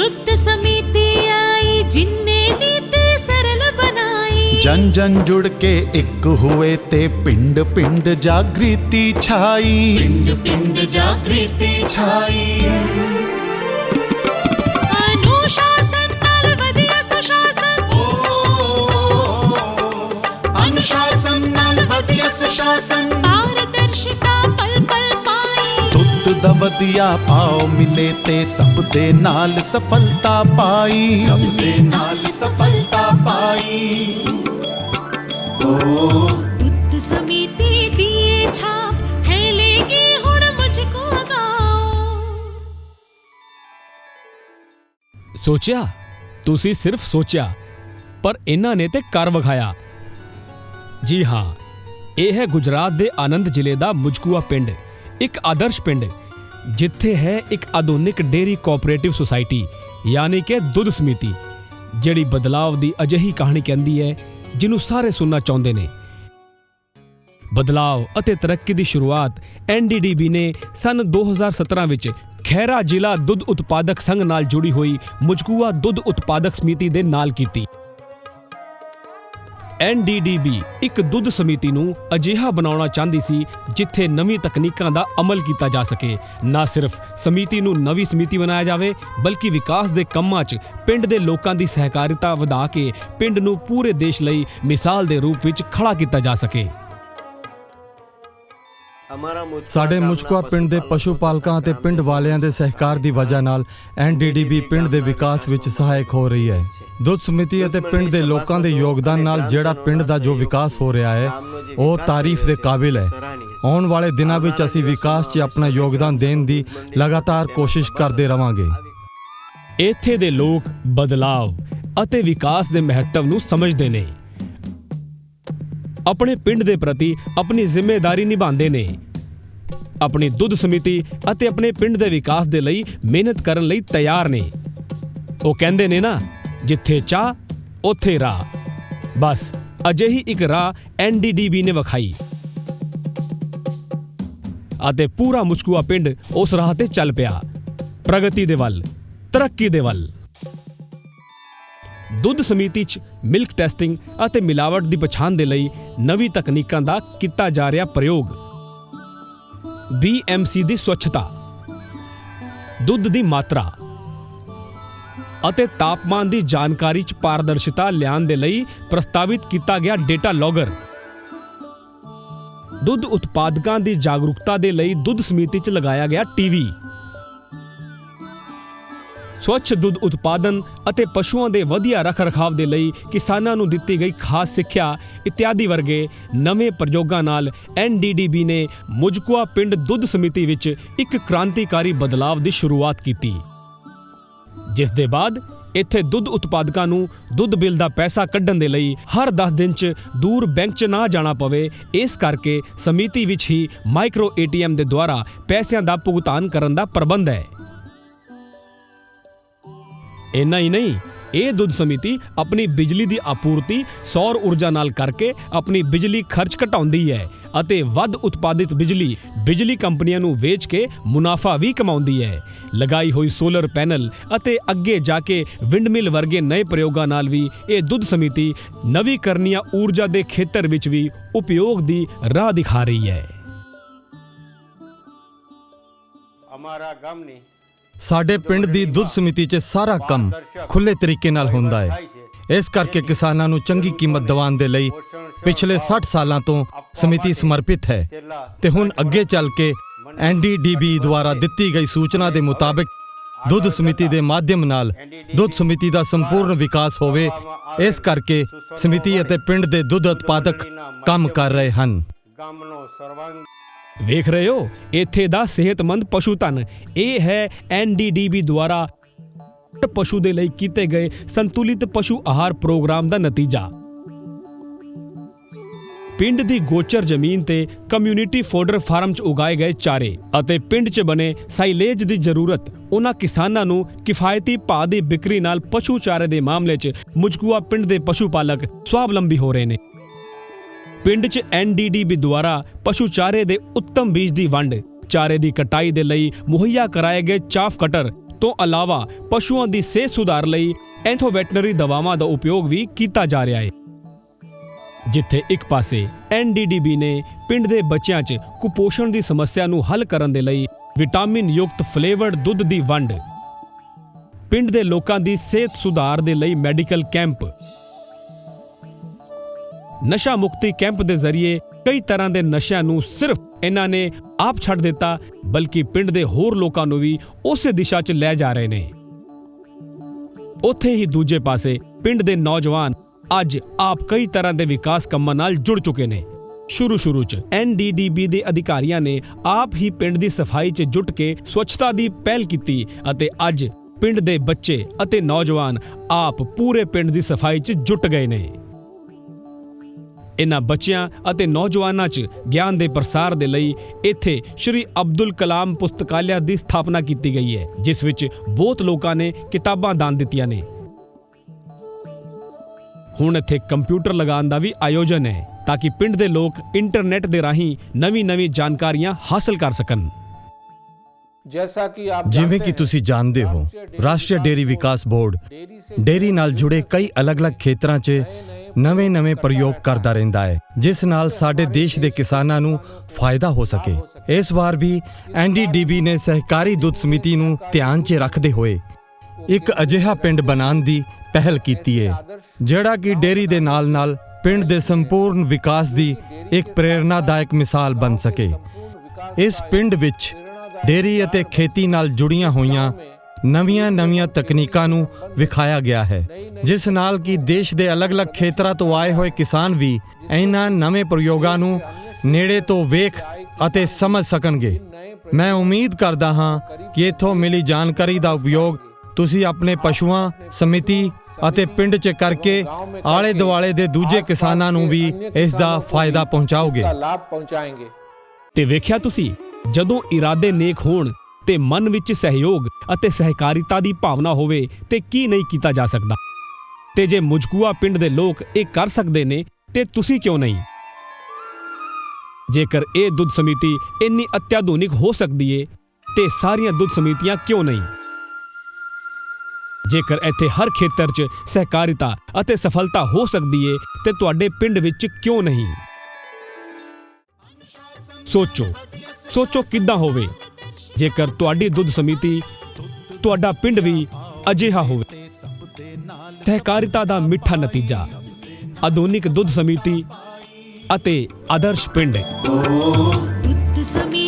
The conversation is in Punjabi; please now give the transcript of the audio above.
दुग्ध समिति आई जिनने नीति सरल बनाई। जन जन जुड़ के एक हुए ते पिंड पिंड जागृति छाई। पिंड पिंड जागृति छाई। अनुशासन नाल वधिया सुशासन। अनुशासन नाल वधिया सुशासन। पारदर्शिता पल पल पाई। दुग्ध दा वधिया भाव मिले ते सब दे नाल सफलता पाई। सब दे नाल सफलता पाई। दुग्ध समिति दिए छाप फैलेगी हुण मुझको गाओ। सोचिया ਤੁਸੀਂ ਸਿਰਫ ਸੋਚਿਆ ਪਰ ਇਹਨਾਂ ਨੇ ਤੇ ਕਰ ਵਿਖਾਇਆ। ਜੀ ਹਾਂ, ਇਹ ਹੈ ਗੁਜਰਾਤ ਦੇ ਆਨੰਦ ਜ਼ਿਲ੍ਹੇ ਦਾ ਮੁਝਕੂਆ ਪਿੰਡ, ਇੱਕ ਆਦਰਸ਼ ਪਿੰਡ ਜਿੱਥੇ ਹੈ ਇੱਕ ਆਧੁਨਿਕ ਡੇਅਰੀ ਕੋਆਪਰੇਟਿਵ ਸੁਸਾਇਟੀ ਯਾਨੀ ਕਿ ਦੁੱਧ ਸਮਿਤੀ, ਜਿਹੜੀ ਬਦਲਾਵ ਦੀ ਅਜਿਹੀ ਕਹਾਣੀ ਕਹਿੰਦੀ ਹੈ ਜਿਹਨੂੰ ਸਾਰੇ ਸੁਣਨਾ ਚਾਹੁੰਦੇ ਨੇ। ਬਦਲਾਵ ਅਤੇ ਤਰੱਕੀ ਦੀ ਸ਼ੁਰੂਆਤ NDDB ਨੇ ਸਨ 2017 ਵਿੱਚ ਖੈਰਾ ਜ਼ਿਲ੍ਹਾ ਦੁੱਧ ਉਤਪਾਦਕ ਸੰਘ ਨਾਲ ਜੁੜੀ ਹੋਈ ਮੁਝਕੂਆ ਦੁੱਧ ਉਤਪਾਦਕ ਸਮਿਤੀ ਦੇ ਨਾਲ ਕੀਤੀ। NDDB ਇੱਕ ਦੁੱਧ ਸਮਿਤੀ ਨੂੰ ਅਜਿਹਾ ਬਣਾਉਣਾ ਚਾਹੁੰਦੀ ਸੀ ਜਿੱਥੇ ਨਵੀਂ ਤਕਨੀਕਾਂ ਦਾ ਅਮਲ ਕੀਤਾ ਜਾ ਸਕੇ। ਨਾ ਸਿਰਫ ਸਮਿਤੀ ਨੂੰ ਨਵੀਂ ਸਮਿਤੀ ਬਣਾਇਆ ਜਾਵੇ ਬਲਕਿ ਵਿਕਾਸ ਦੇ ਕੰਮਾਂ 'ਚ ਪਿੰਡ ਦੇ ਲੋਕਾਂ ਦੀ ਸਹਿਕਾਰਿਤਾ ਵਧਾ ਕੇ ਪਿੰਡ ਨੂੰ ਪੂਰੇ ਦੇਸ਼ ਲਈ ਮਿਸਾਲ ਦੇ ਰੂਪ ਵਿੱਚ ਖੜਾ ਕੀਤਾ ਜਾ ਸਕੇ। ਸਾਡੇ ਮੁਝਕੂਆ ਪਿੰਡ ਦੇ ਪਸ਼ੂ ਪਾਲਕਾਂ ਅਤੇ ਪਿੰਡ ਵਾਲਿਆਂ ਦੇ ਸਹਿਕਾਰ ਦੀ ਵਜ੍ਹਾ ਨਾਲ NDDB ਪਿੰਡ ਦੇ ਵਿਕਾਸ ਵਿੱਚ ਸਹਾਇਕ ਹੋ ਰਹੀ ਹੈ। ਦੁੱਧ ਸਮਿਤੀ ਅਤੇ ਪਿੰਡ ਦੇ ਲੋਕਾਂ ਦੇ ਯੋਗਦਾਨ ਨਾਲ ਜਿਹੜਾ ਪਿੰਡ ਦਾ ਜੋ ਵਿਕਾਸ ਹੋ ਰਿਹਾ ਹੈ ਉਹ ਤਾਰੀਫ ਦੇ ਕਾਬਿਲ ਹੈ। ਆਉਣ ਵਾਲੇ ਦਿਨਾਂ ਵਿੱਚ ਅਸੀਂ ਵਿਕਾਸ 'ਚ ਆਪਣਾ ਯੋਗਦਾਨ ਦੇਣ ਦੀ ਲਗਾਤਾਰ ਕੋਸ਼ਿਸ਼ ਕਰਦੇ ਰਵਾਂਗੇ। ਇੱਥੇ ਦੇ ਲੋਕ ਬਦਲਾਵ ਅਤੇ ਵਿਕਾਸ ਦੇ ਮਹੱਤਵ ਨੂੰ ਸਮਝਦੇ ਨੇ, ਆਪਣੇ ਪਿੰਡ ਦੇ ਪ੍ਰਤੀ ਆਪਣੀ ਜ਼ਿੰਮੇਵਾਰੀ ਨਿਭਾਉਂਦੇ ਨੇ, ਆਪਣੀ ਦੁੱਧ ਸਮਿਤੀ ਅਤੇ ਆਪਣੇ ਪਿੰਡ ਦੇ ਵਿਕਾਸ ਦੇ ਲਈ ਮਿਹਨਤ ਕਰਨ ਲਈ ਤਿਆਰ ਨੇ। ਉਹ ਕਹਿੰਦੇ ਨੇ ਨਾ, ਜਿੱਥੇ ਚਾਹ ਉੱਥੇ ਰਾਹ। ਬਸ ਅਜਿਹੀ ਇੱਕ ਰਾਹ NDDB ਨੇ ਵਿਖਾਈ ਅਤੇ ਪੂਰਾ ਮੁਝਕੂਆ ਪਿੰਡ ਉਸ ਰਾਹ ਤੇ ਚੱਲ ਪਿਆ, ਪ੍ਰਗਤੀ ਦੇ ਵੱਲ, ਤਰੱਕੀ ਦੇ ਵੱਲ। ਦੁੱਧ ਸਮਿਤੀ 'ਚ ਮਿਲਕ ਟੈਸਟਿੰਗ ਅਤੇ ਮਿਲਾਵਟ ਦੀ ਪਛਾਣ ਦੇ ਲਈ ਨਵੀਂ ਤਕਨੀਕਾਂ ਦਾ ਕੀਤਾ ਜਾ ਰਿਹਾ ਪ੍ਰਯੋਗ, BMC ਦੀ ਸਵੱਛਤਾ, ਦੁੱਧ ਦੀ ਮਾਤਰਾ ਅਤੇ ਤਾਪਮਾਨ ਦੀ ਜਾਣਕਾਰੀ 'ਚ ਪਾਰਦਰਸ਼ਿਤਾ ਲਿਆਉਣ ਦੇ ਲਈ ਪ੍ਰਸਤਾਵਿਤ ਕੀਤਾ ਗਿਆ ਡੇਟਾ ਲੌਗਰ, ਦੁੱਧ ਉਤਪਾਦਕਾਂ ਦੀ ਜਾਗਰੂਕਤਾ ਦੇ ਲਈ ਦੁੱਧ ਸਮਿਤੀ 'ਚ ਲਗਾਇਆ ਗਿਆ TV, ਸਵੱਛ ਦੁੱਧ ਉਤਪਾਦਨ ਅਤੇ ਪਸ਼ੂਆਂ ਦੇ ਵਧੀਆ ਰੱਖ-ਰਖਾਵ ਦੇ ਲਈ ਕਿਸਾਨਾਂ ਨੂੰ ਦਿੱਤੀ ਗਈ ਖਾਸ ਸਿੱਖਿਆ ਇਤਿਆਦਿ ਵਰਗੇ ਨਵੇਂ ਪ੍ਰਯੋਗਾਂ ਨਾਲ NDDB ਨੇ ਮੁਝਕੂਆ ਪਿੰਡ ਦੁੱਧ ਸਮਿਤੀ ਵਿੱਚ ਇੱਕ ਕ੍ਰਾਂਤੀਕਾਰੀ ਬਦਲਾਵ ਦੀ ਸ਼ੁਰੂਆਤ ਕੀਤੀ, ਜਿਸ ਦੇ ਬਾਅਦ ਇੱਥੇ ਦੁੱਧ ਉਤਪਾਦਕਾਂ ਨੂੰ ਦੁੱਧ ਬਿੱਲ ਦਾ ਪੈਸਾ ਕੱਢਣ ਦੇ ਲਈ ਹਰ 10 ਦਿਨ 'ਚ ਦੂਰ ਬੈਂਕ 'ਚ ਨਾ ਜਾਣਾ ਪਵੇ। ਇਸ ਕਰਕੇ ਸਮਿਤੀ ਵਿੱਚ ਹੀ ਮਾਈਕਰੋ ATM ਦੇ ਦੁਆਰਾ ਪੈਸਿਆਂ ਦਾ ਭੁਗਤਾਨ ਕਰਨ ਦਾ ਪ੍ਰਬੰਧ ਹੈ। ਇੰਨਾ ਹੀ ਨਹੀਂ, ਇਹ ਦੁੱਧ ਸਮਿਤੀ ਆਪਣੀ ਬਿਜਲੀ ਦੀ ਆਪੂਰਤੀ ਸੌਰ ਊਰਜਾ ਨਾਲ ਕਰਕੇ ਆਪਣੀ ਬਿਜਲੀ ਖਰਚ ਘਟਾਉਂਦੀ ਹੈ ਅਤੇ ਵੱਧ ਉਤਪਾਦਿਤ ਬਿਜਲੀ ਕੰਪਨੀਆਂ ਨੂੰ ਵੇਚ ਕੇ ਮੁਨਾਫਾ ਵੀ ਕਮਾਉਂਦੀ ਹੈ। ਲਗਾਈ ਹੋਈ ਸੋਲਰ ਪੈਨਲ ਅਤੇ ਅੱਗੇ ਜਾ ਕੇ ਵਿੰਡਮਿਲ ਵਰਗੇ ਨਵੇਂ ਪ੍ਰਯੋਗਾਂ ਨਾਲ ਵੀ ਇਹ ਦੁੱਧ ਸਮਿਤੀ ਨਵੀਕਰਨੀय ਊਰਜਾ ਦੇ ਖੇਤਰ ਵਿੱਚ ਵੀ ਉਪਯੋਗ ਦੀ ਰਾਹ ਦਿਖਾ ਰਹੀ ਹੈ। ਸਾਡੇ ਪਿੰਡ ਦੀ ਦੁੱਧ ਸਮਿਤੀ 'ਚ ਸਾਰਾ ਕੰਮ ਖੁੱਲੇ ਤਰੀਕੇ ਨਾਲ ਹੁੰਦਾ ਹੈ। ਇਸ ਕਰਕੇ ਕਿਸਾਨਾਂ ਨੂੰ ਚੰਗੀ ਕੀਮਤ ਦਿਵਾਉਣ ਦੇ ਲਈ ਪਿਛਲੇ 60 ਸਾਲਾਂ ਤੋਂ ਸਮਿਤੀ ਸਮਰਪਿਤ ਹੈ ਤੇ ਹੁਣ ਅੱਗੇ ਚੱਲ ਕੇ NDDB ਦੁਆਰਾ ਦਿੱਤੀ ਗਈ ਸੂਚਨਾ ਦੇ ਮੁਤਾਬਿਕ ਦੁੱਧ ਸਮਿਤੀ ਦੇ ਮਾਧਿਅਮ ਨਾਲ ਦੁੱਧ ਸਮਿਤੀ ਦਾ ਸੰਪੂਰਨ ਵਿਕਾਸ ਹੋਵੇ। ਇਸ ਕਰਕੇ ਸਮਿਤੀ ਅਤੇ ਪਿੰਡ ਦੇ ਦੁੱਧ ਉਤਪਾਦਕ ਕੰਮ ਕਰ ਰਹੇ ਹਨ। ਵੇਖ ਰਹੇ ਹੋ, ਇੱਥੇ ਦਾ ਸਿਹਤਮੰਦ ਪਸ਼ੂ ਧਨ ਇਹ ਹੈ NDDB ਦੁਆਰਾ ਪਸ਼ੂ ਦੇ ਲਈ ਕੀਤੇ ਗਏ ਸੰਤੁਲਿਤ ਪਸ਼ੂ ਆਹਾਰ ਪ੍ਰੋਗਰਾਮ ਦਾ ਨਤੀਜਾ। ਪਿੰਡ ਦੀ ਗੋਚਰ ਜ਼ਮੀਨ ਤੇ ਕਮਿਊਨਿਟੀ ਫੋਡਰ ਫਾਰਮ 'ਚ ਉਗਾਏ ਗਏ ਚਾਰੇ ਅਤੇ ਪਿੰਡ 'ਚ ਬਣੇ ਸਾਈਲੇਜ ਦੀ ਜ਼ਰੂਰਤ ਉਹਨਾਂ ਕਿਸਾਨਾਂ ਨੂੰ ਕਿਫਾਇਤੀ ਭਾਅ ਦੀ ਵਿਕਰੀ ਨਾਲ ਪਸ਼ੂ ਚਾਰੇ ਦੇ ਮਾਮਲੇ 'ਚ ਮੁਝਕੂਆ ਪਿੰਡ ਦੇ ਪਸ਼ੂ ਪਾਲਕ ਸਵਾਵਲੰਬੀ ਹੋ ਰਹੇ ਨੇ। ਪਿੰਡ 'ਚ NDDB ਦੁਆਰਾ ਪਸ਼ੂ ਚਾਰੇ ਦੇ ਉੱਤਮ ਬੀਜ ਦੀ ਵੰਡ, ਚਾਰੇ ਦੀ ਕਟਾਈ ਦੇ ਲਈ ਮੁਹੱਈਆ ਕਰਾਏ ਗਏ ਚਾਫ ਕਟਰ, ਤੋਂ ਇਲਾਵਾ ਪਸ਼ੂਆਂ ਦੀ ਸਿਹਤ ਸੁਧਾਰ ਲਈ ਐਂਥੋਵੈਟਰਨਰੀ ਦਵਾਵਾਂ ਦਾ ਉਪਯੋਗ ਵੀ ਕੀਤਾ ਜਾ ਰਿਹਾ ਹੈ। ਜਿੱਥੇ ਇੱਕ ਪਾਸੇ NDDB ਨੇ ਪਿੰਡ ਦੇ ਬੱਚਿਆਂ 'ਚ ਕੁਪੋਸ਼ਣ ਦੀ ਸਮੱਸਿਆ ਨੂੰ ਹੱਲ ਕਰਨ ਦੇ ਲਈ ਵਿਟਾਮਿਨ ਯੁਕਤ ਫਲੇਵਰਡ ਦੁੱਧ ਦੀ ਵੰਡ, ਪਿੰਡ ਦੇ ਲੋਕਾਂ ਦੀ ਸਿਹਤ ਸੁਧਾਰ ਦੇ ਲਈ ਮੈਡੀਕਲ ਕੈਂਪ, ਨਸ਼ਾ ਮੁਕਤੀ ਕੈਂਪ ਦੇ ਜ਼ਰੀਏ ਕਈ ਤਰ੍ਹਾਂ ਦੇ ਨਸ਼ਿਆਂ ਨੂੰ ਸਿਰਫ ਇਹਨਾਂ ਨੇ ਆਪ ਛੱਡ ਦਿੱਤਾ, ਬਲਕਿ ਪਿੰਡ ਦੇ ਹੋਰ ਲੋਕਾਂ ਨੂੰ ਵੀ ਉਸੇ ਦਿਸ਼ਾ 'ਚ ਲੈ ਜਾ ਰਹੇ ਨੇ। ਉੱਥੇ ਹੀ ਦੂਜੇ ਪਾਸੇ ਪਿੰਡ ਦੇ ਨੌਜਵਾਨ ਅੱਜ ਆਪ ਕਈ ਤਰ੍ਹਾਂ ਦੇ ਵਿਕਾਸ ਕੰਮਾਂ ਨਾਲ ਜੁੜ ਚੁੱਕੇ ਨੇ। ਸ਼ੁਰੂ 'ਚ NDDB ਦੇ ਅਧਿਕਾਰੀਆਂ ਨੇ ਆਪ ਹੀ ਪਿੰਡ ਦੀ ਸਫਾਈ 'ਚ ਜੁਟ ਕੇ ਸਵੱਛਤਾ ਦੀ ਪਹਿਲ ਕੀਤੀ ਅਤੇ ਅੱਜ ਪਿੰਡ ਦੇ ਬੱਚੇ ਅਤੇ ਨੌਜਵਾਨ ਆਪ ਪੂਰੇ ਪਿੰਡ ਦੀ ਸਫਾਈ 'ਚ ਜੁਟ ਗਏ ਨੇ। ਇਨ੍ਹਾਂ ਬੱਚਿਆਂ ਅਤੇ ਨੌਜਵਾਨਾਂ 'ਚ ਗਿਆਨ ਦੇ ਪ੍ਰਸਾਰ ਦੇ ਲਈ ਇੱਥੇ ਸ਼੍ਰੀ ਅਬਦੁਲ ਕਲਾਮ ਪੁਸਤਕਾਲਿਆ ਦੀ ਸਥਾਪਨਾ ਕੀਤੀ ਗਈ ਹੈ, ਜਿਸ ਵਿੱਚ ਬਹੁਤ ਲੋਕਾਂ ਨੇ ਕਿਤਾਬਾਂ ਦਾਨ ਦਿੱਤੀਆਂ ਨੇ। ਹੁਣ ਇੱਥੇ ਕੰਪਿਊਟਰ ਲਗਾਉਣ ਦਾ ਵੀ ਆਯੋਜਨ ਹੈ ਤਾਂ ਕਿ ਪਿੰਡ ਦੇ ਲੋਕ ਇੰਟਰਨੈਟ ਦੇ ਰਾਹੀਂ ਨਵੀਂ ਜਾਣਕਾਰੀਆਂ ਹਾਸਲ ਕਰ ਸਕਣ। ਜਿਵੇਂ ਕਿ ਤੁਸੀਂ ਜਾਣਦੇ ਹੋ, ਰਾਸ਼ਟਰੀ ਡੇਅਰੀ ਵਿਕਾਸ ਬੋਰਡ ਡੇਅਰੀ ਨਾਲ ਜੁੜੇ ਕਈ ਅਲੱਗ-ਅਲੱਗ ਖੇਤਰਾਂ 'ਚ ਨਵੇਂ ਪ੍ਰਯੋਗ ਕਰਦਾ ਰਹਿੰਦਾ ਹੈ, ਜਿਸ ਨਾਲ ਸਾਡੇ ਦੇਸ਼ ਦੇ ਕਿਸਾਨਾਂ ਨੂੰ ਫਾਇਦਾ ਹੋ ਸਕੇ। ਇਸ ਵਾਰ ਵੀ NDDB ਨੇ ਸਹਿਕਾਰੀ ਦੁੱਧ ਸਮਿਤੀ ਨੂੰ ਧਿਆਨ 'ਚ ਰੱਖਦੇ ਹੋਏ ਇੱਕ ਅਜਿਹਾ ਪਿੰਡ ਬਣਾਉਣ ਦੀ ਪਹਿਲ ਕੀਤੀ ਹੈ, ਜਿਹੜਾ ਕਿ ਡੇਅਰੀ ਦੇ ਨਾਲ-ਨਾਲ ਪਿੰਡ ਦੇ ਸੰਪੂਰਨ ਵਿਕਾਸ ਦੀ ਇੱਕ ਪ੍ਰੇਰਨਾਦਾਇਕ ਮਿਸਾਲ ਬਣ ਸਕੇ। ਇਸ ਪਿੰਡ ਵਿੱਚ ਡੇਅਰੀ ਅਤੇ ਖੇਤੀ ਨਾਲ ਜੁੜੀਆਂ ਹੋਈਆਂ ਨਵੀਆਂ ਤਕਨੀਕਾਂ ਨੂੰ ਵਿਖਾਇਆ ਗਿਆ ਹੈ, ਜਿਸ ਨਾਲ ਕਿ ਦੇਸ਼ ਦੇ ਅਲੱਗ-ਅਲੱਗ ਖੇਤਰਾਂ ਤੋਂ ਆਏ ਹੋਏ ਕਿਸਾਨ ਵੀ ਇਹਨਾਂ ਨਵੇਂ ਪ੍ਰਯੋਗਾਂ ਨੂੰ ਨੇੜੇ ਤੋਂ ਵੇਖ ਅਤੇ ਸਮਝ ਸਕਣਗੇ। ਮੈਂ ਉਮੀਦ ਕਰਦਾ ਹਾਂ ਕਿ ਇੱਥੋਂ ਮਿਲੀ ਜਾਣਕਾਰੀ ਦਾ ਉਪਯੋਗ ਤੁਸੀਂ ਆਪਣੇ ਪਸ਼ੂਆਂ, ਸਮਿਤੀ ਅਤੇ ਪਿੰਡ 'ਚ ਕਰਕੇ ਆਲੇ-ਦੁਆਲੇ ਦੇ ਦੂਜੇ ਕਿਸਾਨਾਂ ਨੂੰ ਵੀ ਇਸ ਦਾ ਫਾਇਦਾ ਪਹੁੰਚਾਓਗੇ। ਤੇ ਵੇਖਿਆ ਤੁਸੀਂ, ਜਦੋਂ ਇਰਾਦੇ ਨੇਕ ਹੋਣ ਤੇ ਮਨ ਵਿੱਚ ਸਹਿਯੋਗ ਅਤੇ ਸਹਿਕਾਰਿਤਾ ਦੀ ਭਾਵਨਾ ਹੋਵੇ ਤੇ ਕੀ ਨਹੀਂ ਕੀਤਾ ਜਾ ਸਕਦਾ। ਤੇ ਜੇ ਮੁਝਕੂਆ ਪਿੰਡ ਦੇ ਲੋਕ ਇਹ ਕਰ ਸਕਦੇ ਨੇ ਤੇ ਤੁਸੀਂ ਕਿਉਂ ਨਹੀਂ? ਜੇਕਰ ਇਹ ਦੁੱਧ ਸਮਿਤੀ ਇੰਨੀ ਅਤਿਆਧੁਨਿਕ ਹੋ ਸਕਦੀ ਏ ਤੇ ਸਾਰੀਆਂ ਦੁੱਧ ਸਮਿਤੀਆਂ ਕਿਉਂ ਨਹੀਂ? ਜੇਕਰ ਇੱਥੇ ਹਰ ਖੇਤਰ 'ਚ ਸਹਿਕਾਰਿਤਾ ਅਤੇ ਸਫਲਤਾ ਹੋ ਸਕਦੀ ਏ ਤੇ ਤੁਹਾਡੇ ਪਿੰਡ ਵਿੱਚ ਕਿਉਂ ਨਹੀਂ? ਸੋਚੋ ਕਿੱਦਾਂ ਹੋਵੇ ਜੇਕਰ ਤੁਹਾਡੀ ਦੁੱਧ ਸਮਿਤੀ, ਤੁਹਾਡਾ ਪਿੰਡ ਵੀ ਅਜਿਹਾ ਹੋਵੇ। ਸਹਿਕਾਰਿਤਾ ਦਾ ਮਿੱਠਾ ਨਤੀਜਾ, ਆਧੁਨਿਕ ਦੁੱਧ ਸਮਿਤੀ ਅਤੇ ਆਦਰਸ਼ ਪਿੰਡ। ਦੁੱਧ ਸਮਿਤੀ